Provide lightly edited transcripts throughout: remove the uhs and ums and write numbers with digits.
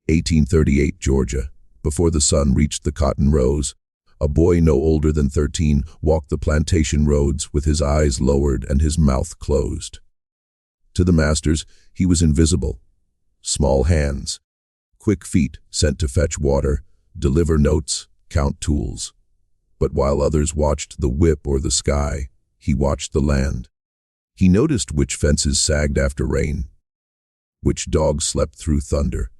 1838, Georgia. Before the sun reached the cotton rows, a boy no older than 13 walked the plantation roads with his eyes lowered and his mouth closed. To the masters, he was invisible. Small hands, quick feet sent to fetch water, deliver notes, count tools. But while others watched the whip or the sky, he watched the land. He noticed which fences sagged after rain, which dogs slept through thunder,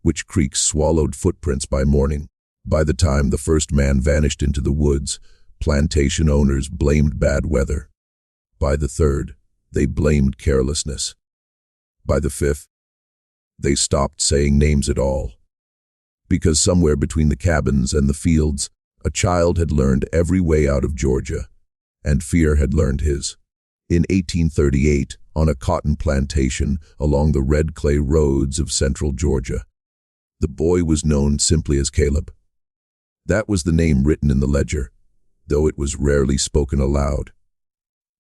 which creeks swallowed footprints by morning. By the time the first man vanished into the woods, plantation owners blamed bad weather. By the third, they blamed carelessness. By the fifth, they stopped saying names at all. Because somewhere between the cabins and the fields, a child had learned every way out of Georgia, and fear had learned his. In 1838, on a cotton plantation along the red clay roads of central Georgia, the boy was known simply as Caleb. That was the name written in the ledger, though it was rarely spoken aloud.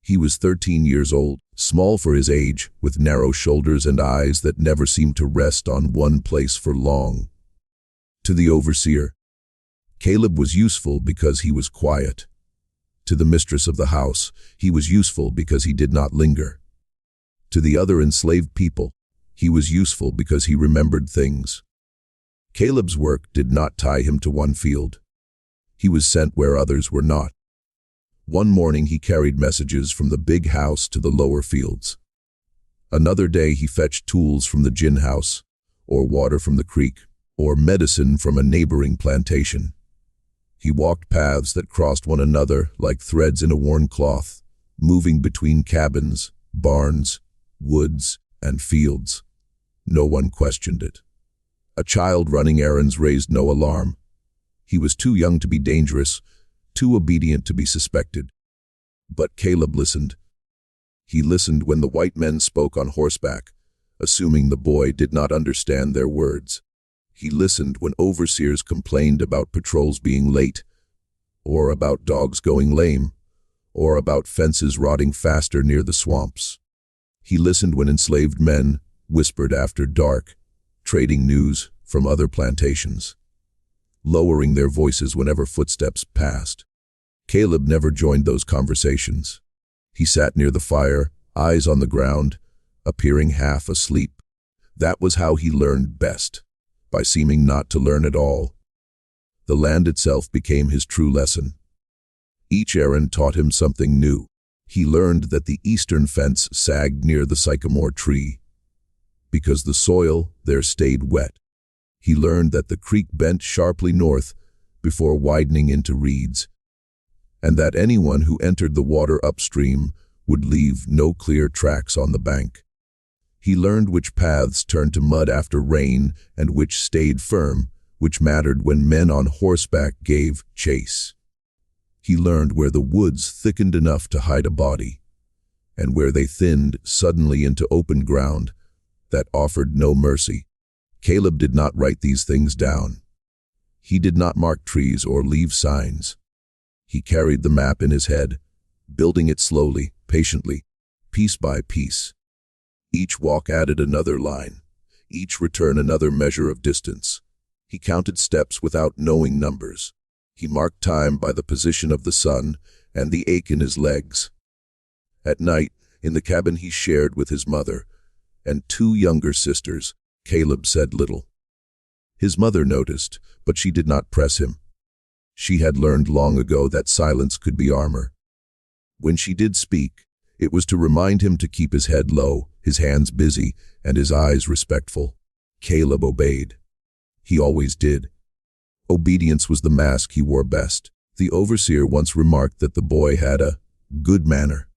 He was 13 years old, small for his age, with narrow shoulders and eyes that never seemed to rest on one place for long. To the overseer, Caleb was useful because he was quiet. To the mistress of the house, he was useful because he did not linger. To the other enslaved people, he was useful because he remembered things. Caleb's work did not tie him to one field. He was sent where others were not. One morning he carried messages from the big house to the lower fields. Another day he fetched tools from the gin house, or water from the creek, or medicine from a neighboring plantation. He walked paths that crossed one another like threads in a worn cloth, moving between cabins, barns, woods, and fields. No one questioned it. A child running errands raised no alarm. He was too young to be dangerous, too obedient to be suspected. But Caleb listened. He listened when the white men spoke on horseback, assuming the boy did not understand their words. He listened when overseers complained about patrols being late, or about dogs going lame, or about fences rotting faster near the swamps. He listened when enslaved men whispered after dark, trading news from other plantations, lowering their voices whenever footsteps passed. Caleb never joined those conversations. He sat near the fire, eyes on the ground, appearing half asleep. That was how he learned best, by seeming not to learn at all. The land itself became his true lesson. Each errand taught him something new. He learned that the eastern fence sagged near the sycamore tree, because the soil there stayed wet. He learned that the creek bent sharply north before widening into reeds, and that anyone who entered the water upstream would leave no clear tracks on the bank. He learned which paths turned to mud after rain and which stayed firm, which mattered when men on horseback gave chase. He learned where the woods thickened enough to hide a body, and where they thinned suddenly into open ground that offered no mercy. Caleb did not write these things down. He did not mark trees or leave signs. He carried the map in his head, building it slowly, patiently, piece by piece. Each walk added another line, each return another measure of distance. He counted steps without knowing numbers. He marked time by the position of the sun and the ache in his legs. At night, in the cabin he shared with his mother and two younger sisters, Caleb said little. His mother noticed, but she did not press him. She had learned long ago that silence could be armor. When she did speak, it was to remind him to keep his head low, his hands busy, and his eyes respectful. Caleb obeyed. He always did. Obedience was the mask he wore best. The overseer once remarked that the boy had a good manner.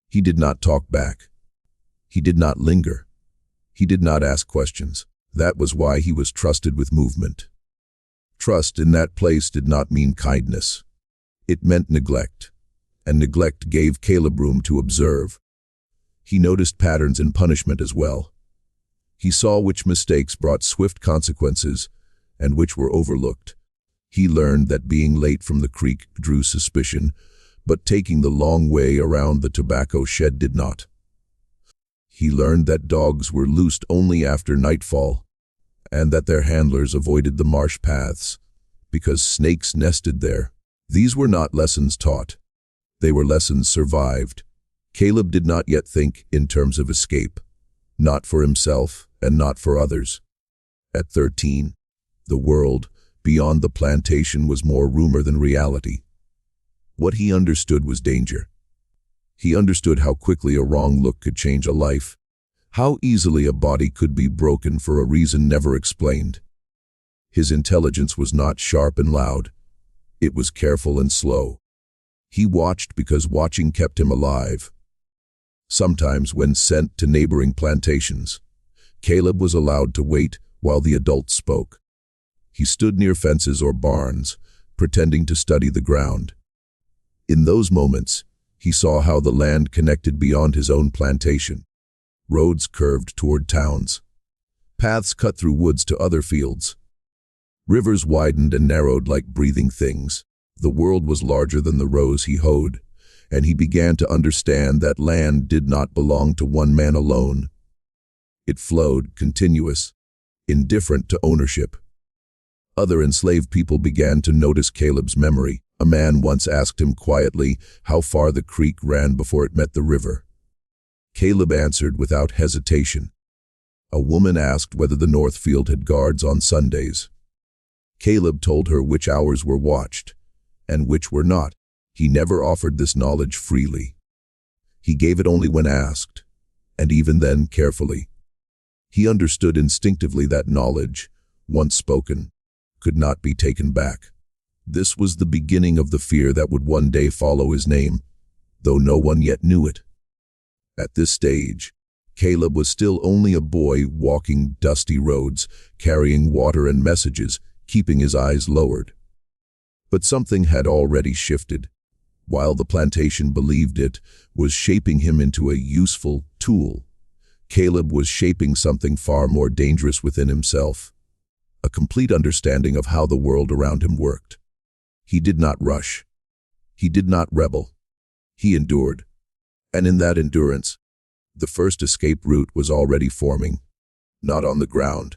He did not talk back. He did not linger. He did not ask questions. That was why he was trusted with movement. Trust in that place did not mean kindness. It meant neglect, and neglect gave Caleb room to observe. He noticed patterns in punishment as well. He saw which mistakes brought swift consequences and which were overlooked. He learned that being late from the creek drew suspicion, but taking the long way around the tobacco shed did not. He learned that dogs were loosed only after nightfall, and that their handlers avoided the marsh paths because snakes nested there. These were not lessons taught. They were lessons survived. Caleb did not yet think in terms of escape, not for himself and not for others. At 13, the world beyond the plantation was more rumor than reality. What he understood was danger. He understood how quickly a wrong look could change a life, how easily a body could be broken for a reason never explained. His intelligence was not sharp and loud. It was careful and slow. He watched because watching kept him alive. Sometimes, when sent to neighboring plantations, Caleb was allowed to wait while the adults spoke. He stood near fences or barns, pretending to study the ground. In those moments, he saw how the land connected beyond his own plantation. Roads curved toward towns. Paths cut through woods to other fields. Rivers widened and narrowed like breathing things. The world was larger than the rows he hoed, and he began to understand that land did not belong to one man alone. It flowed, continuous, indifferent to ownership. Other enslaved people began to notice Caleb's memory. A man once asked him quietly how far the creek ran before it met the river. Caleb answered without hesitation. A woman asked whether the north field had guards on Sundays. Caleb told her which hours were watched and which were not. He never offered this knowledge freely. He gave it only when asked, and even then carefully. He understood instinctively that knowledge, once spoken, could not be taken back. This was the beginning of the fear that would one day follow his name, though no one yet knew it. At this stage, Caleb was still only a boy walking dusty roads, carrying water and messages, keeping his eyes lowered. But something had already shifted. While the plantation believed it was shaping him into a useful tool, Caleb was shaping something far more dangerous within himself, a complete understanding of how the world around him worked. He did not rush. He did not rebel. He endured. And in that endurance, the first escape route was already forming, not on the ground,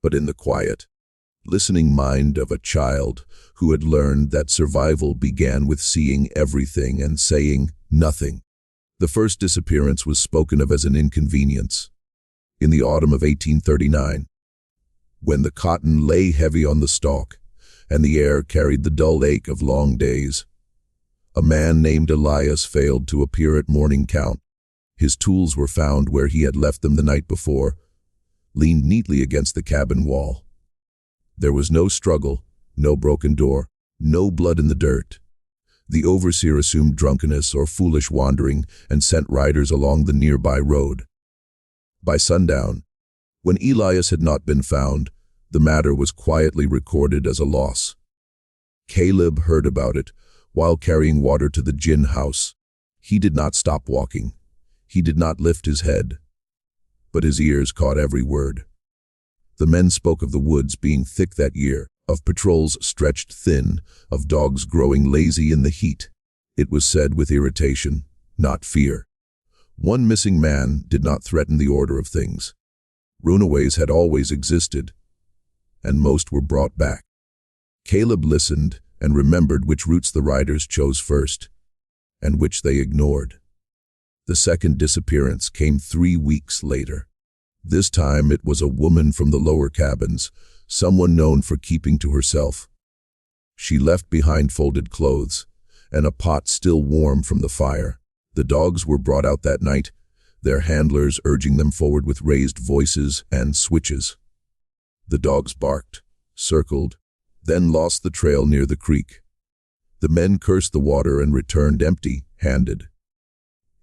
but in the quiet, listening mind of a child who had learned that survival began with seeing everything and saying nothing. The first disappearance was spoken of as an inconvenience. In the autumn of 1839, when the cotton lay heavy on the stalk, and the air carried the dull ache of long days, a man named Elias failed to appear at morning count. His tools were found where he had left them the night before, leaned neatly against the cabin wall. There was no struggle, no broken door, no blood in the dirt. The overseer assumed drunkenness or foolish wandering and sent riders along the nearby road. By sundown, when Elias had not been found, the matter was quietly recorded as a loss. Caleb heard about it while carrying water to the gin house. He did not stop walking. He did not lift his head, but his ears caught every word. The men spoke of the woods being thick that year, of patrols stretched thin, of dogs growing lazy in the heat. It was said with irritation, not fear. One missing man did not threaten the order of things. Runaways had always existed, and most were brought back. Caleb listened and remembered which routes the riders chose first, and which they ignored. The second disappearance came 3 weeks later. This time it was a woman from the lower cabins, someone known for keeping to herself. She left behind folded clothes, and a pot still warm from the fire. The dogs were brought out that night, their handlers urging them forward with raised voices and switches. The dogs barked, circled, then lost the trail near the creek. The men cursed the water and returned empty-handed.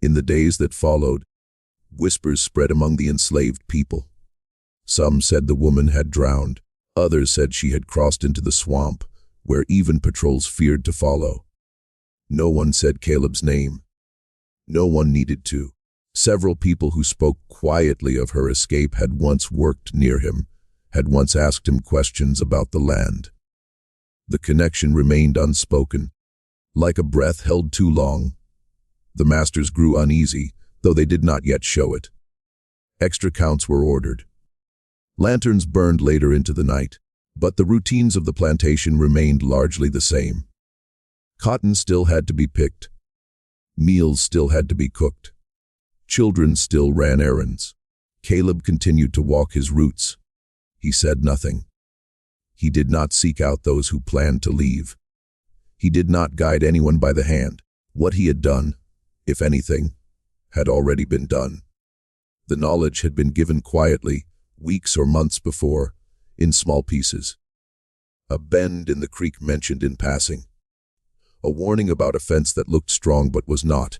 In the days that followed, whispers spread among the enslaved people. Some said the woman had drowned. Others said she had crossed into the swamp, where even patrols feared to follow. No one said Caleb's name. No one needed to. Several people who spoke quietly of her escape had once worked near him, had once asked him questions about the land. The connection remained unspoken, like a breath held too long. The masters grew uneasy, though they did not yet show it. Extra counts were ordered. Lanterns burned later into the night, but the routines of the plantation remained largely the same. Cotton still had to be picked. Meals still had to be cooked. Children still ran errands. Caleb continued to walk his routes. He said nothing. He did not seek out those who planned to leave. He did not guide anyone by the hand. What he had done, if anything, had already been done. The knowledge had been given quietly, weeks or months before, in small pieces. A bend in the creek mentioned in passing. A warning about a fence that looked strong but was not.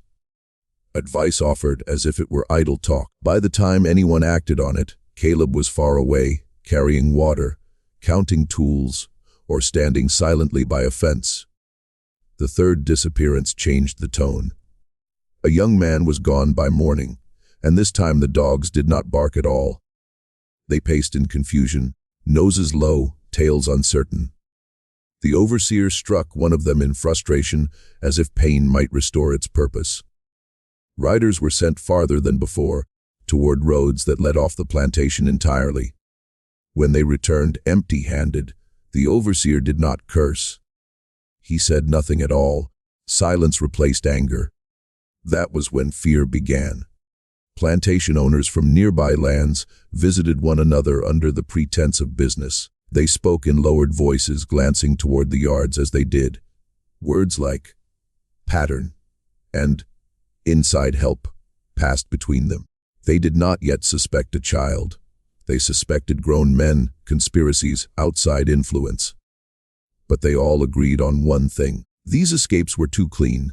Advice offered as if it were idle talk. By the time anyone acted on it, Caleb was far away, carrying water, counting tools, or standing silently by a fence. The third disappearance changed the tone. A young man was gone by morning, and this time the dogs did not bark at all. They paced in confusion, noses low, tails uncertain. The overseer struck one of them in frustration, as if pain might restore its purpose. Riders were sent farther than before, toward roads that led off the plantation entirely. When they returned empty-handed, the overseer did not curse. He said nothing at all. Silence replaced anger. That was when fear began. Plantation owners from nearby lands visited one another under the pretense of business. They spoke in lowered voices, glancing toward the yards as they did. Words like pattern and inside help passed between them. They did not yet suspect a child. They suspected grown men, conspiracies, outside influence. But they all agreed on one thing. These escapes were too clean.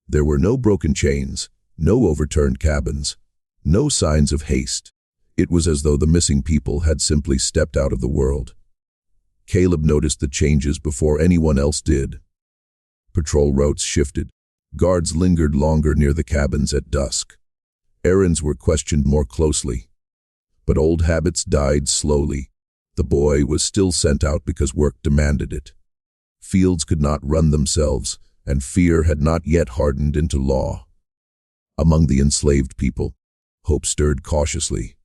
There were no broken chains, no overturned cabins, no signs of haste. It was as though the missing people had simply stepped out of the world. Caleb noticed the changes before anyone else did. Patrol routes shifted. Guards lingered longer near the cabins at dusk. Errands were questioned more closely. But old habits died slowly. The boy was still sent out because work demanded it. Fields could not run themselves, and fear had not yet hardened into law. Among the enslaved people, hope stirred cautiously.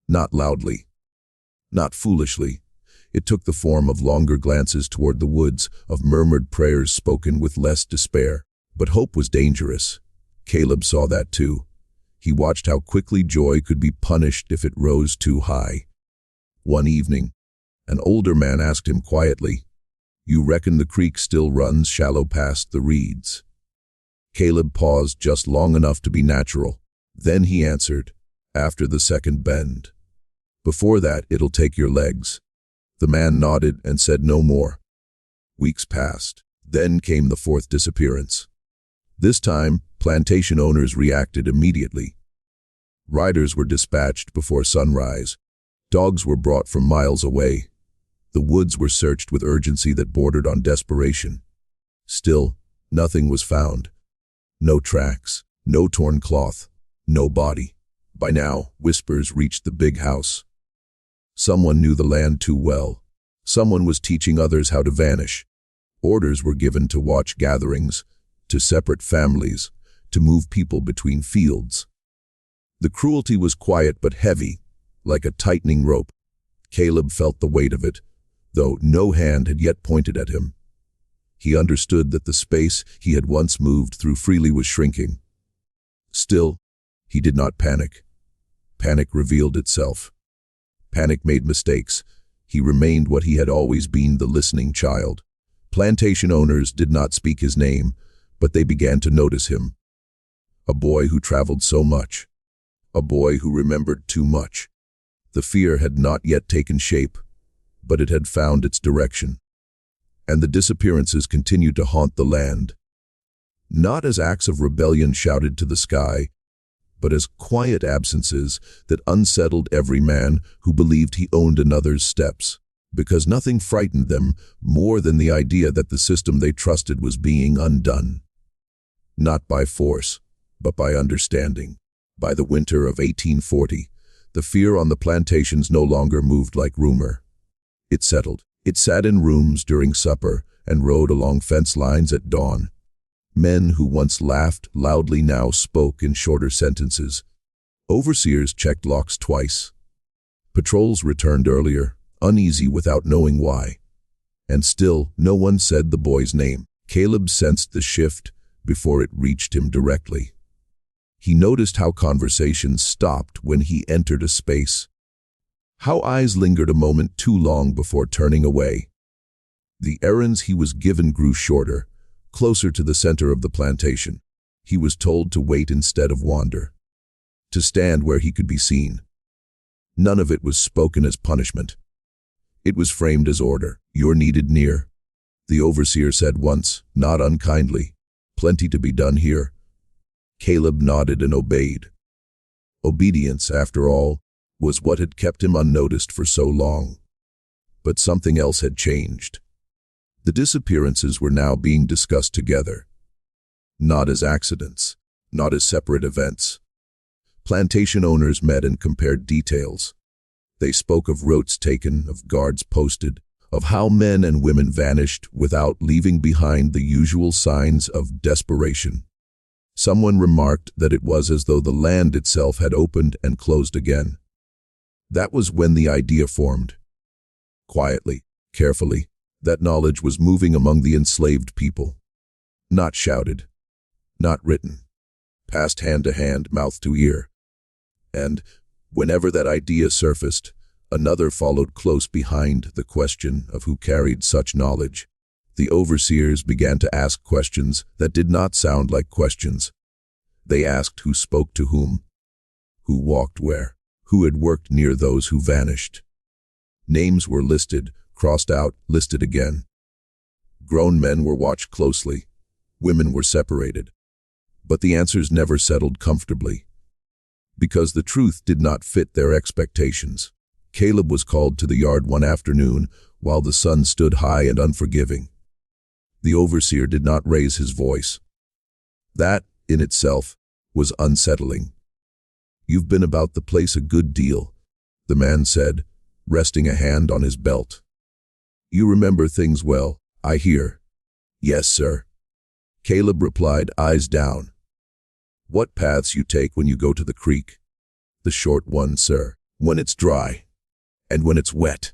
Not loudly. Not foolishly. It took the form of longer glances toward the woods, of murmured prayers spoken with less despair. But hope was dangerous. Caleb saw that too. He watched how quickly joy could be punished if it rose too high. One evening, an older man asked him quietly, "You reckon the creek still runs shallow past the reeds?" Caleb paused just long enough to be natural. Then he answered, "After the second bend. Before that, it'll take your legs." The man nodded and said no more. Weeks passed. Then came the fourth disappearance. This time, plantation owners reacted immediately. Riders were dispatched before sunrise. Dogs were brought from miles away. The woods were searched with urgency that bordered on desperation. Still, nothing was found. No tracks, no torn cloth, no body. By now, whispers reached the big house. Someone knew the land too well. Someone was teaching others how to vanish. Orders were given to watch gatherings, to separate families, to move people between fields. The cruelty was quiet but heavy, like a tightening rope. Caleb felt the weight of it, though no hand had yet pointed at him. He understood that the space he had once moved through freely was shrinking. Still, he did not panic. Panic revealed itself. Panic made mistakes. He remained what he had always been, the listening child. Plantation owners did not speak his name, but they began to notice him. A boy who traveled so much. A boy who remembered too much. The fear had not yet taken shape, but it had found its direction. And the disappearances continued to haunt the land. Not as acts of rebellion shouted to the sky, but as quiet absences that unsettled every man who believed he owned another's steps, because nothing frightened them more than the idea that the system they trusted was being undone. Not by force, but by understanding. By the winter of 1840, the fear on the plantations no longer moved like rumor. It settled. It sat in rooms during supper and rode along fence lines at dawn. Men who once laughed loudly now spoke in shorter sentences. Overseers checked locks twice. Patrols returned earlier, uneasy without knowing why. And still, no one said the boy's name. Caleb sensed the shift before it reached him directly. He noticed how conversations stopped when he entered a space. How eyes lingered a moment too long before turning away. The errands he was given grew shorter, closer to the center of the plantation. He was told to wait instead of wander, to stand where he could be seen. None of it was spoken as punishment. It was framed as order. "You're needed near," the overseer said once, not unkindly. "Plenty to be done here." Caleb nodded and obeyed. Obedience, after all, was what had kept him unnoticed for so long. But something else had changed. The disappearances were now being discussed together. Not as accidents, not as separate events. Plantation owners met and compared details. They spoke of routes taken, of guards posted, of how men and women vanished without leaving behind the usual signs of desperation. Someone remarked that it was as though the land itself had opened and closed again. That was when the idea formed. Quietly, carefully, that knowledge was moving among the enslaved people. Not shouted, not written, passed hand to hand, mouth to ear. And, whenever that idea surfaced, another followed close behind, the question of who carried such knowledge. The overseers began to ask questions that did not sound like questions. They asked who spoke to whom, who walked where, who had worked near those who vanished. Names were listed, crossed out, listed again. Grown men were watched closely. Women were separated. But the answers never settled comfortably, because the truth did not fit their expectations. Caleb was called to the yard one afternoon while the sun stood high and unforgiving. The overseer did not raise his voice. That, in itself, was unsettling. "You've been about the place a good deal," the man said, resting a hand on his belt. "You remember things well, I hear." "Yes, sir," Caleb replied, eyes down. "What paths you take when you go to the creek?" "The short one, sir, when it's dry, and when it's wet,"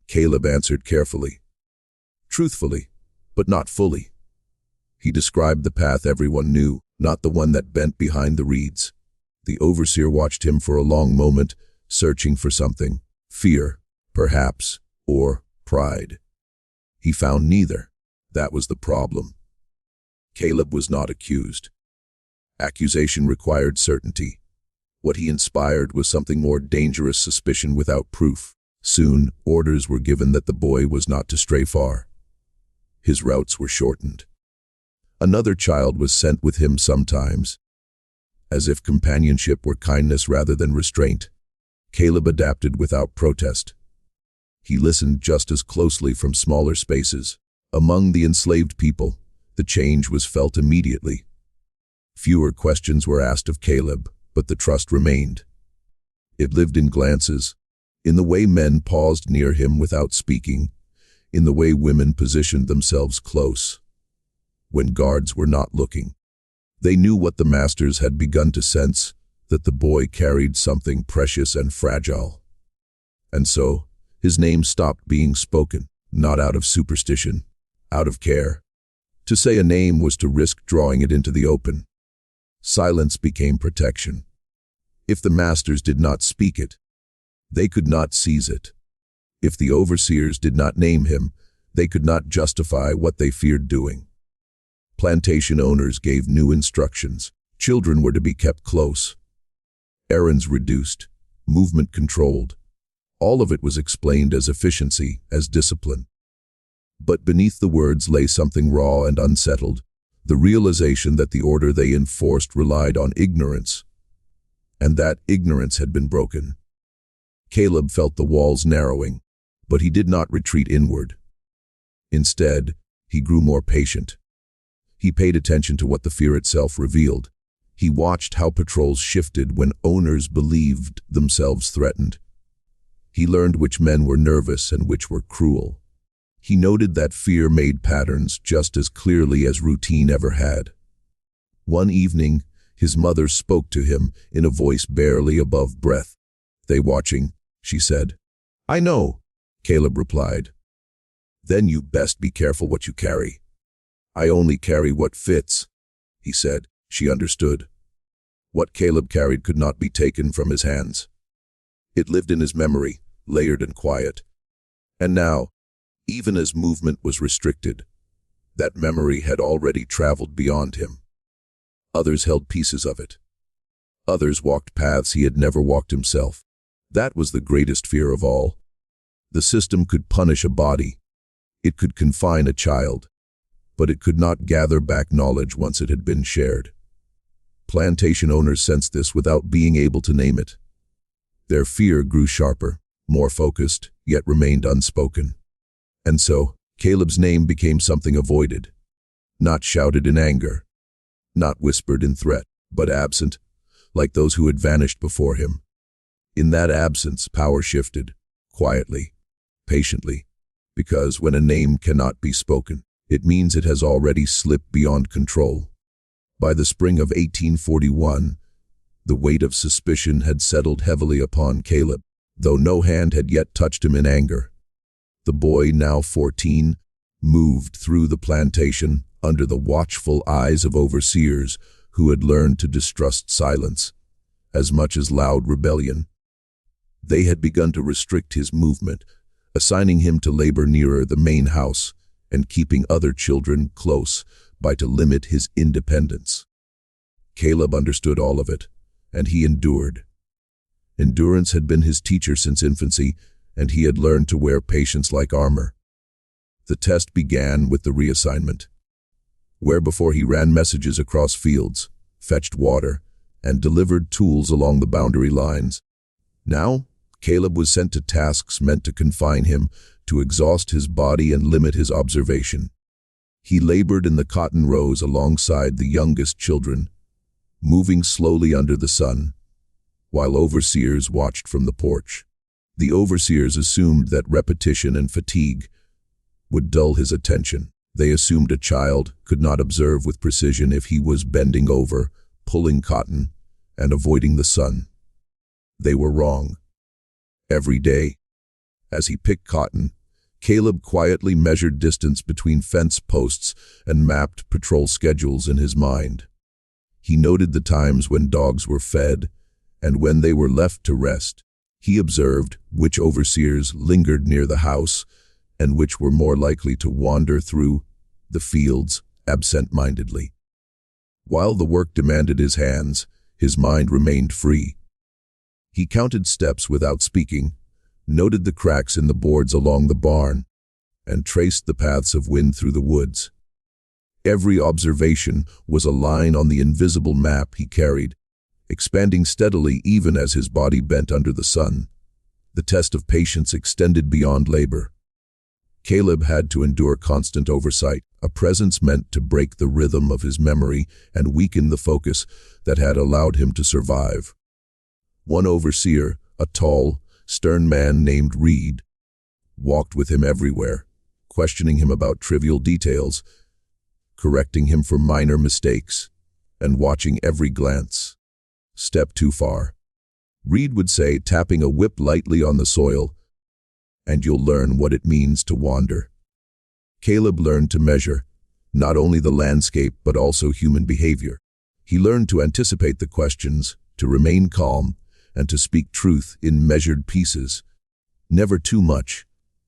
Caleb answered carefully. Truthfully, but not fully. He described the path everyone knew, not the one that bent behind the reeds. The overseer watched him for a long moment, searching for something. Fear, perhaps, or pride. He found neither. That was the problem. Caleb was not accused. Accusation required certainty. What he inspired was something more dangerous, suspicion without proof. Soon, orders were given that the boy was not to stray far. His routes were shortened. Another child was sent with him sometimes, as if companionship were kindness rather than restraint. Caleb adapted without protest. He listened just as closely from smaller spaces. Among the enslaved people, the change was felt immediately. Fewer questions were asked of Caleb, but the trust remained. It lived in glances, in the way men paused near him without speaking, in the way women positioned themselves close, when guards were not looking. They knew what the masters had begun to sense, that the boy carried something precious and fragile. And so, his name stopped being spoken, not out of superstition, out of care. To say a name was to risk drawing it into the open. Silence became protection. If the masters did not speak it, they could not seize it. If the overseers did not name him, they could not justify what they feared doing. Plantation owners gave new instructions. Children were to be kept close. Errands reduced, movement controlled. All of it was explained as efficiency, as discipline. But beneath the words lay something raw and unsettled, the realization that the order they enforced relied on ignorance, and that ignorance had been broken. Caleb felt the walls narrowing, but he did not retreat inward. Instead, he grew more patient. He paid attention to what the fear itself revealed. He watched how patrols shifted when owners believed themselves threatened. He learned which men were nervous and which were cruel. He noted that fear made patterns just as clearly as routine ever had. One evening, his mother spoke to him in a voice barely above breath. "They watching?" she said. I know, Caleb replied. Then you best be careful what you carry. I only carry what fits, he said. She understood. What Caleb carried could not be taken from his hands. It lived in his memory, layered and quiet. And now, even as movement was restricted, that memory had already traveled beyond him. Others held pieces of it. Others walked paths he had never walked himself. That was the greatest fear of all. The system could punish a body. It could confine a child. But it could not gather back knowledge once it had been shared. Plantation owners sensed this without being able to name it. Their fear grew sharper, more focused, yet remained unspoken. And so, Caleb's name became something avoided. Not shouted in anger. Not whispered in threat, but absent, like those who had vanished before him. In that absence, power shifted, quietly, patiently, because when a name cannot be spoken, it means it has already slipped beyond control. By the spring of 1841, the weight of suspicion had settled heavily upon Caleb, though no hand had yet touched him in anger. The boy, now 14, moved through the plantation under the watchful eyes of overseers who had learned to distrust silence as much as loud rebellion. They had begun to restrict his movement, assigning him to labor nearer the main house and keeping other children close by to limit his independence. Caleb understood all of it, and he endured. Endurance had been his teacher since infancy, and he had learned to wear patience like armor. The test began with the reassignment, where before he ran messages across fields, fetched water, and delivered tools along the boundary lines. Now, Caleb was sent to tasks meant to confine him, to exhaust his body and limit his observation. He labored in the cotton rows alongside the youngest children, moving slowly under the sun, while overseers watched from the porch. The overseers assumed that repetition and fatigue would dull his attention. They assumed a child could not observe with precision if he was bending over, pulling cotton, and avoiding the sun. They were wrong. Every day, as he picked cotton, Caleb quietly measured distance between fence posts and mapped patrol schedules in his mind. He noted the times when dogs were fed and when they were left to rest. He observed which overseers lingered near the house and which were more likely to wander through the fields absent-mindedly. While the work demanded his hands, his mind remained free. He counted steps without speaking, noted the cracks in the boards along the barn, and traced the paths of wind through the woods. Every observation was a line on the invisible map he carried, expanding steadily even as his body bent under the sun. The test of patience extended beyond labor. Caleb had to endure constant oversight, a presence meant to break the rhythm of his memory and weaken the focus that had allowed him to survive. One overseer, a tall, stern man named Reed, walked with him everywhere, questioning him about trivial details, correcting him for minor mistakes, and watching every glance. Step too far, Reed would say, tapping a whip lightly on the soil, and you'll learn what it means to wander. Caleb learned to measure, not only the landscape but also human behavior. He learned to anticipate the questions, to remain calm, and to speak truth in measured pieces. Never too much,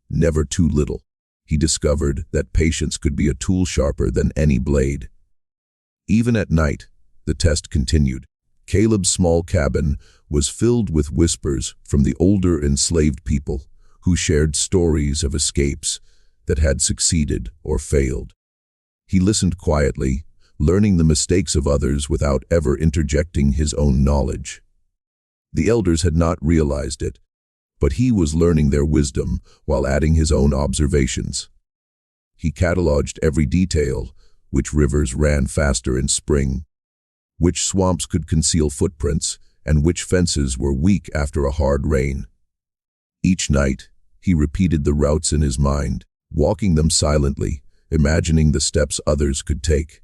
never too little. He discovered that patience could be a tool sharper than any blade. Even at night, the test continued. Caleb's small cabin was filled with whispers from the older enslaved people who shared stories of escapes that had succeeded or failed. He listened quietly, learning the mistakes of others without ever interjecting his own knowledge. The elders had not realized it, but he was learning their wisdom while adding his own observations. He cataloged every detail: which rivers ran faster in spring, which swamps could conceal footprints, and which fences were weak after a hard rain. Each night, he repeated the routes in his mind, walking them silently, imagining the steps others could take.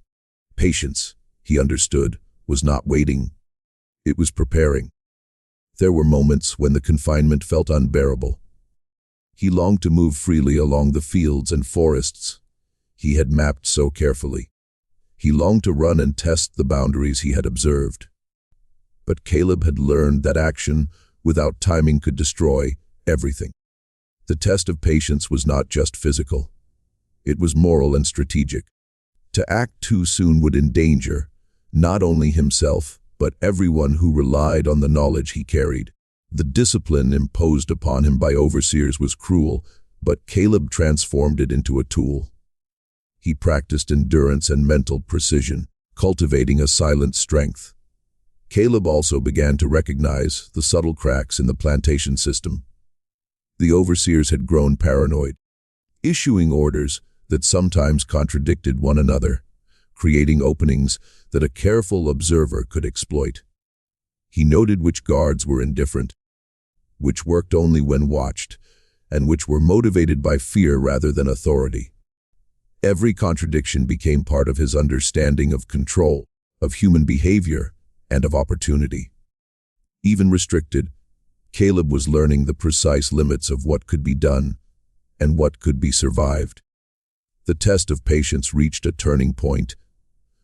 Patience, he understood, was not waiting. It was preparing. There were moments when the confinement felt unbearable. He longed to move freely along the fields and forests he had mapped so carefully. He longed to run and test the boundaries he had observed. But Caleb had learned that action without timing could destroy everything. The test of patience was not just physical. It was moral and strategic. To act too soon would endanger not only himself, but everyone who relied on the knowledge he carried. The discipline imposed upon him by overseers was cruel, but Caleb transformed it into a tool. He practiced endurance and mental precision, cultivating a silent strength. Caleb also began to recognize the subtle cracks in the plantation system. The overseers had grown paranoid, issuing orders that sometimes contradicted one another, creating openings that a careful observer could exploit. He noted which guards were indifferent, which worked only when watched, and which were motivated by fear rather than authority. Every contradiction became part of his understanding of control, of human behavior, and of opportunity. Even restricted, Caleb was learning the precise limits of what could be done and what could be survived. The test of patience reached a turning point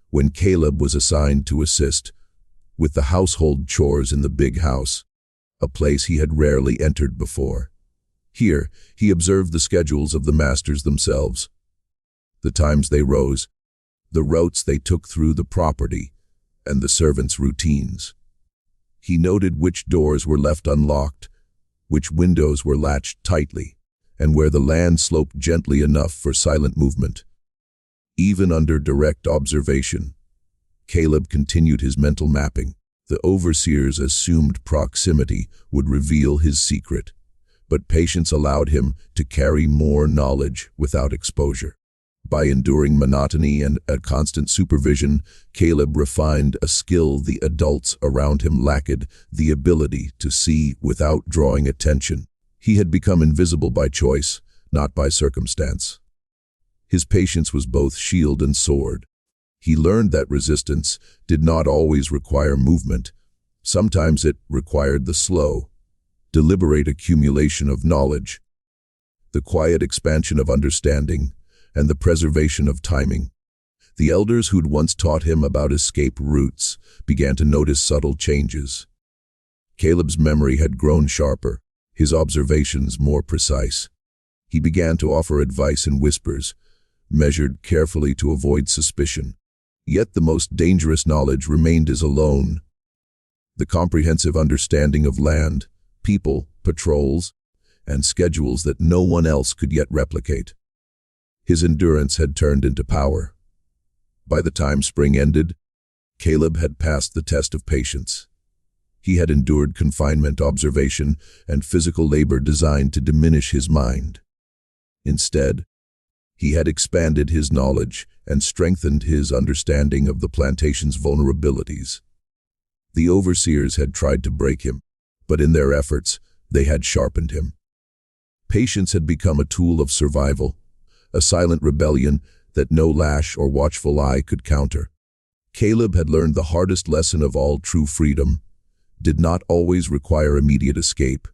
when Caleb was assigned to assist with the household chores in the big house, a place he had rarely entered before. Here, he observed the schedules of the masters themselves, the times they rose, the routes they took through the property, and the servants' routines. He noted which doors were left unlocked, which windows were latched tightly, and where the land sloped gently enough for silent movement. Even under direct observation, Caleb continued his mental mapping. The overseer's assumed proximity would reveal his secret, but patience allowed him to carry more knowledge without exposure. By enduring monotony and a constant supervision, Caleb refined a skill the adults around him lacked, the ability to see without drawing attention. He had become invisible by choice, not by circumstance. His patience was both shield and sword. He learned that resistance did not always require movement. Sometimes it required the slow, deliberate accumulation of knowledge, the quiet expansion of understanding, and the preservation of timing. The elders who'd once taught him about escape routes began to notice subtle changes. Caleb's memory had grown sharper, his observations more precise. He began to offer advice in whispers, measured carefully to avoid suspicion. Yet the most dangerous knowledge remained his alone. The comprehensive understanding of land, people, patrols, and schedules that no one else could yet replicate. His endurance had turned into power. By the time spring ended, Caleb had passed the test of patience. He had endured confinement, observation, and physical labor designed to diminish his mind. Instead, he had expanded his knowledge and strengthened his understanding of the plantation's vulnerabilities. The overseers had tried to break him, but in their efforts, they had sharpened him. Patience had become a tool of survival, a silent rebellion that no lash or watchful eye could counter. Caleb had learned the hardest lesson of all: true freedom did not always require immediate escape.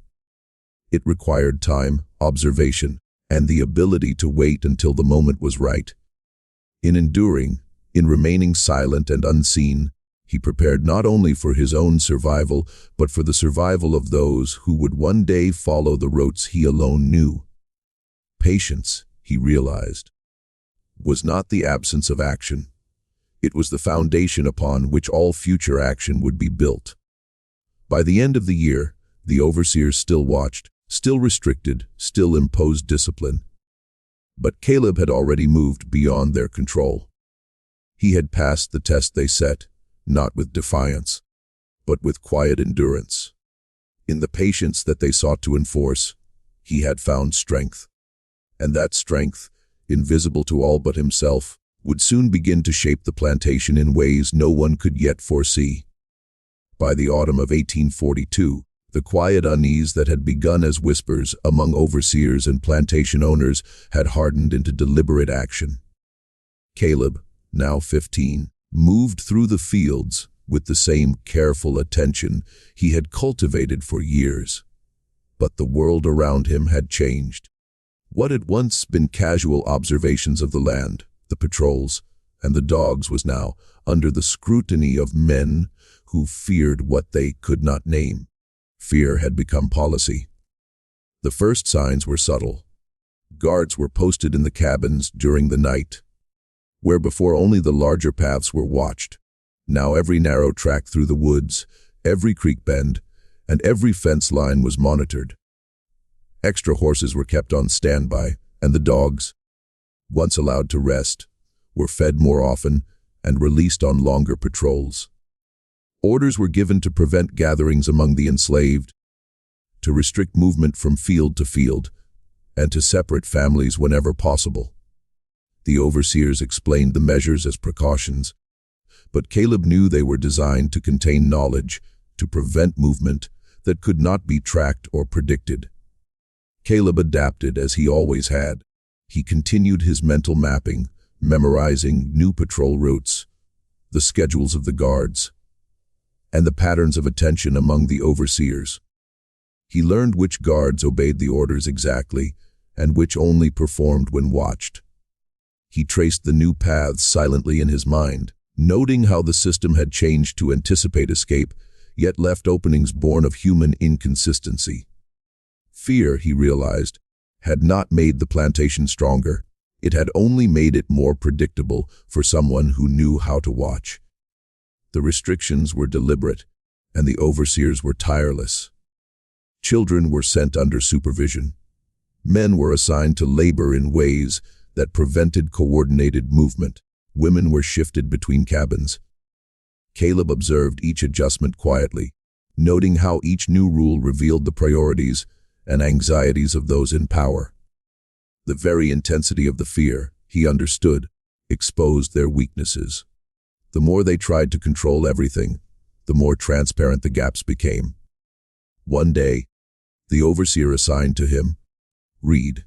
It required time, observation, and the ability to wait until the moment was right. In enduring, in remaining silent and unseen, he prepared not only for his own survival, but for the survival of those who would one day follow the routes he alone knew. Patience, he realized, was not the absence of action. It was the foundation upon which all future action would be built. By the end of the year, the overseers still watched, still restricted, still imposed discipline. But Caleb had already moved beyond their control. He had passed the test they set, not with defiance, but with quiet endurance. In the patience that they sought to enforce, he had found strength. And that strength, invisible to all but himself, would soon begin to shape the plantation in ways no one could yet foresee. By the autumn of 1842, the quiet unease that had begun as whispers among overseers and plantation owners had hardened into deliberate action. Caleb, now 15, moved through the fields, with the same careful attention he had cultivated for years. But the world around him had changed. What had once been casual observations of the land, the patrols, and the dogs was now under the scrutiny of men who feared what they could not name. Fear had become policy. The first signs were subtle. Guards were posted in the cabins during the night. Where before only the larger paths were watched, now every narrow track through the woods, every creek bend, and every fence line was monitored. Extra horses were kept on standby, and the dogs, once allowed to rest, were fed more often and released on longer patrols. Orders were given to prevent gatherings among the enslaved, to restrict movement from field to field, and to separate families whenever possible. The overseers explained the measures as precautions, but Caleb knew they were designed to contain knowledge, to prevent movement that could not be tracked or predicted. Caleb adapted as he always had. He continued his mental mapping, memorizing new patrol routes, the schedules of the guards, and the patterns of attention among the overseers. He learned which guards obeyed the orders exactly and which only performed when watched. He traced the new paths silently in his mind, noting how the system had changed to anticipate escape, yet left openings born of human inconsistency. Fear, he realized, had not made the plantation stronger. It had only made it more predictable for someone who knew how to watch. The restrictions were deliberate, and the overseers were tireless. Children were sent under supervision. Men were assigned to labor in ways that prevented coordinated movement. Women were shifted between cabins. Caleb observed each adjustment quietly, noting how each new rule revealed the priorities and anxieties of those in power. The very intensity of the fear, he understood, exposed their weaknesses. The more they tried to control everything, the more transparent the gaps became. One day, the overseer assigned to him, Reed,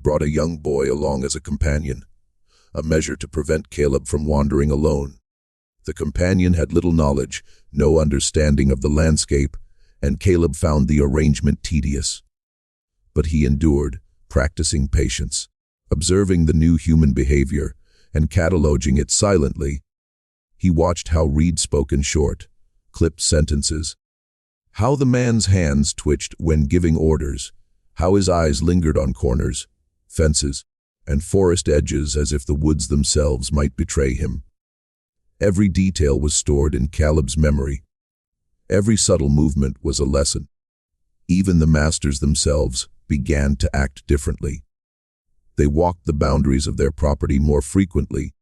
brought a young boy along as a companion, a measure to prevent Caleb from wandering alone. The companion had little knowledge, no understanding of the landscape, and Caleb found the arrangement tedious. But he endured, practicing patience, observing the new human behavior, and cataloging it silently. He watched how Reed spoke in short, clipped sentences, how the man's hands twitched when giving orders, how his eyes lingered on corners, fences, and forest edges as if the woods themselves might betray him. Every detail was stored in Caleb's memory. Every subtle movement was a lesson. Even the masters themselves began to act differently. They walked the boundaries of their property more frequently,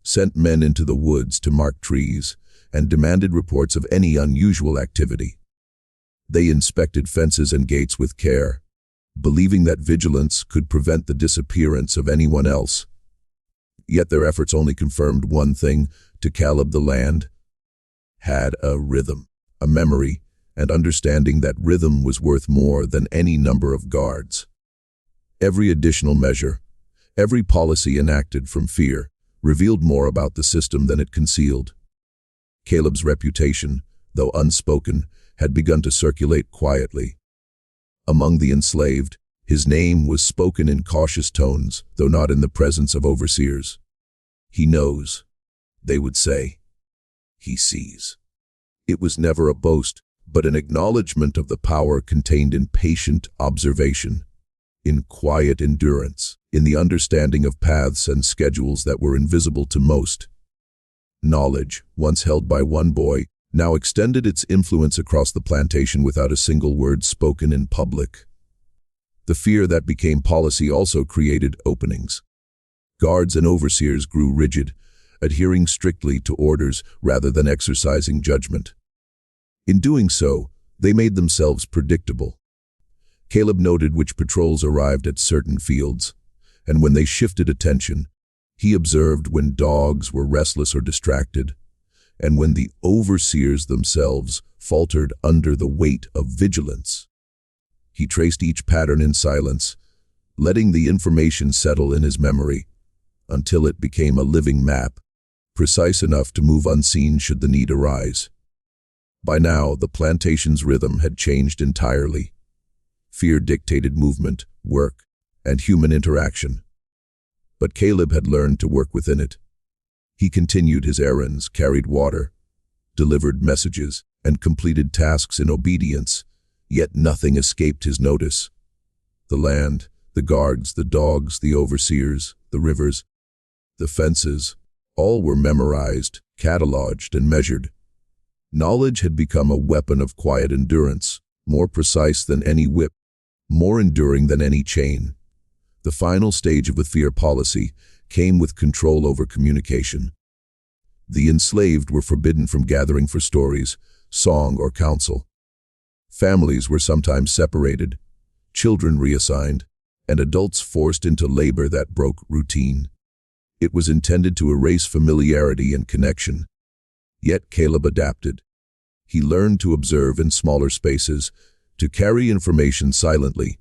sent men into the woods to mark trees, and demanded reports of any unusual activity. They inspected fences and gates with care, believing that vigilance could prevent the disappearance of anyone else. Yet their efforts only confirmed one thing: to Caleb, the land had a rhythm, a memory, and understanding that rhythm was worth more than any number of guards. Every additional measure, every policy enacted from fear, revealed more about the system than it concealed. Caleb's reputation, though unspoken, had begun to circulate quietly. Among the enslaved, his name was spoken in cautious tones, though not in the presence of overseers. He knows, they would say. He sees. It was never a boast, but an acknowledgement of the power contained in patient observation, in quiet endurance, in the understanding of paths and schedules that were invisible to most. Knowledge, once held by one boy, now extended its influence across the plantation without a single word spoken in public. The fear that became policy also created openings. Guards and overseers grew rigid, adhering strictly to orders rather than exercising judgment. In doing so, they made themselves predictable. Caleb noted which patrols arrived at certain fields, and when they shifted attention, he observed when dogs were restless or distracted, and when the overseers themselves faltered under the weight of vigilance. He traced each pattern in silence, letting the information settle in his memory, until it became a living map, precise enough to move unseen should the need arise. By now, the plantation's rhythm had changed entirely. Fear dictated movement, work, and human interaction. But Caleb had learned to work within it. He continued his errands, carried water, delivered messages, and completed tasks in obedience, yet nothing escaped his notice. The land, the guards, the dogs, the overseers, the rivers, the fences, all were memorized, cataloged, and measured. Knowledge had become a weapon of quiet endurance, more precise than any whip, more enduring than any chain. The final stage of the fear policy came with control over communication. The enslaved were forbidden from gathering for stories, song, or counsel. Families were sometimes separated, children reassigned, and adults forced into labor that broke routine. It was intended to erase familiarity and connection. Yet Caleb adapted. He learned to observe in smaller spaces, to carry information silently,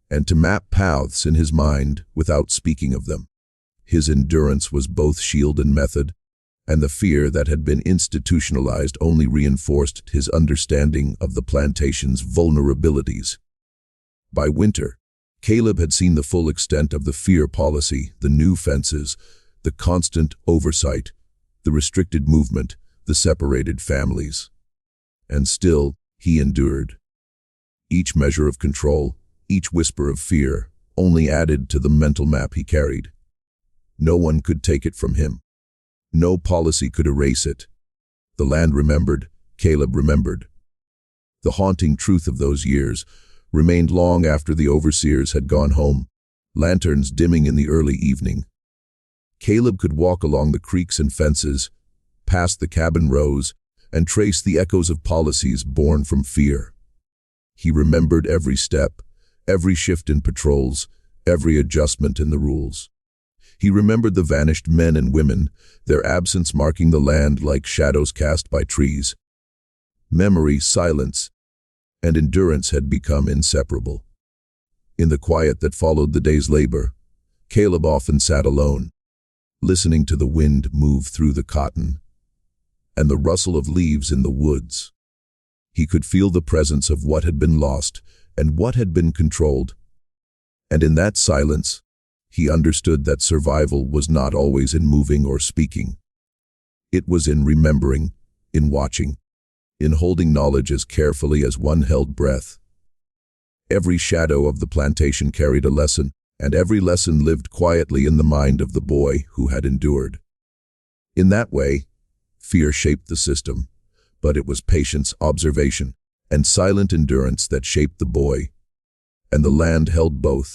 and to map paths in his mind without speaking of them. His endurance was both shield and method, and the fear that had been institutionalized only reinforced his understanding of the plantation's vulnerabilities. By winter, Caleb had seen the full extent of the fear policy, the new fences, the constant oversight, the restricted movement, the separated families. And still, he endured. Each measure of control, each whisper of fear, only added to the mental map he carried. No one could take it from him. No policy could erase it. The land remembered, Caleb remembered. The haunting truth of those years remained long after the overseers had gone home, lanterns dimming in the early evening. Caleb could walk along the creeks and fences, past the cabin rows, and trace the echoes of policies born from fear. He remembered every step, every shift in patrols, every adjustment in the rules. He remembered the vanished men and women, their absence marking the land like shadows cast by trees. Memory, silence, and endurance had become inseparable. In the quiet that followed the day's labor, Caleb often sat alone, listening to the wind move through the cotton and the rustle of leaves in the woods. He could feel the presence of what had been lost and what had been controlled. And in that silence, he understood that survival was not always in moving or speaking. It was in remembering, in watching, in holding knowledge as carefully as one held breath. Every shadow of the plantation carried a lesson, and every lesson lived quietly in the mind of the boy who had endured. In that way, fear shaped the system, but it was patience, observation, and silent endurance that shaped the boy. And the land held both.